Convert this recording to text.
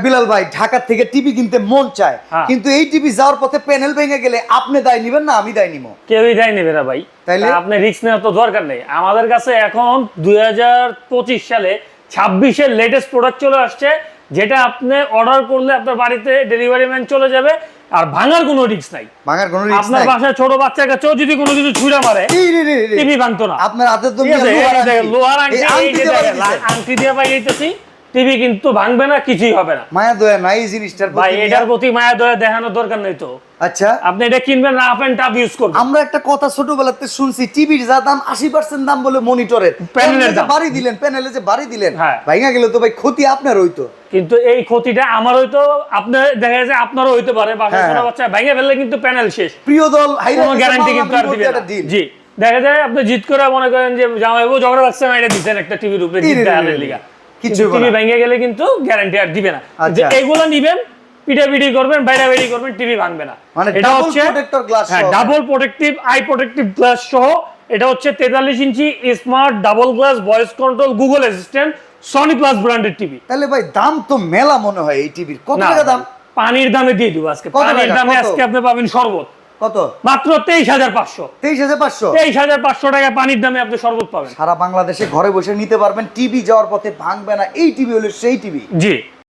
বিলাল ভাই, ঢাকা থেকে টিভি কিনতে মন চায়, কিন্তু এই টিভি যাওয়ার পথে প্যানেল ভেঙে গেলে আপনি দায় নিবেন না আমি দায় নিব? কেউই দায় নেবে না ভাই। তাইলে আপনি রিস্ক নেওয়ার তো দরকার নেই। আমাদের কাছে এখন 2025 সালে 26-এর লেটেস্ট প্রোডাক্ট চলে আসছে, যেটা আপনি অর্ডার করলে আপনার বাড়িতে ডেলিভারি ম্যান চলে যাবে, আর ভাঙার কোনো রিস্ক নাই। ভাঙার কোনো রিস্ক নাই। আপনার বাসায় ছোট বাচ্চার কাছেও যদি কোনো কিছু ছুঁড়া মারে টিভি ভাঙতো না। আপনার হাতে তো লোহার আংটি দিয়ে পাইতেছি, টিভি কিন্তু ভাঙবে না, কিছুই হবে না। মায়া দয়া নাই এই জিনিসটার ভাই, এটার প্রতি মায়া দয়া দেখানোর দরকার নেই তো। আচ্ছা, আপনি এটা কিনবেন, রাফ এন্ড টাফ ইউজ করবেন। আমরা একটা কথা ছোটবেলাতে শুনছি, টিভির যা দাম 80% দাম বলে মনিটরের, প্যানেলের দাম বাড়ি দিলেন, প্যানেলে যে বাড়ি দিলেন, হ্যাঁ, ভাঙা গেলে তো ভাই ক্ষতি আপনার হইতো। কিন্তু এই ক্ষতিটা আমার হইতো, আপনার দেখা যায় আপনারও হইতে পারে। বাসায় ছোট বাচ্চা ভেঙে ফেললে কিন্তু প্যানেল শেষ। প্রিয় দল কোনো গ্যারান্টি কিন্তু আর দিবে না। জি, দেখা যায় আপনি জিত করে মনে করেন যে জামাইবু ঝগড়া লাগছে, মাইরা দিচ্ছেন একটা টিভির উপরে জিততে লিগা, কিছু টিভি ভেঙে গেলে কিন্তু গ্যারান্টি আর দিবে না। যে এগুলো নিবেন, পিটাপিটি করবেন, বাইরাবাইরি করবেন, টিভি ভাঙবে না। মানে এটা হচ্ছে double protective eye protective glass সহ। এটা হচ্ছে 43 inch smart double glass voice control Google assistant Sony plus ব্র্যান্ডের টিভি। তাহলে ভাই দাম তো মেলা মনে হয় এই টিভির। কত টাকা দাম? পানির দামে দিয়ে দিব আজকে। পানির দামে আজকে আপনি পাবেন শরবত। কত? মাত্র 23,500। 23,500 টাকা পানির দামে আপনি শরবত পাবেন। সারা বাংলাদেশে ঘরে বসে নিতে পারবেন, টিভি যাওয়ার পথে ভাঙবে না। এই টিভি হলো সেই টিভি। জি।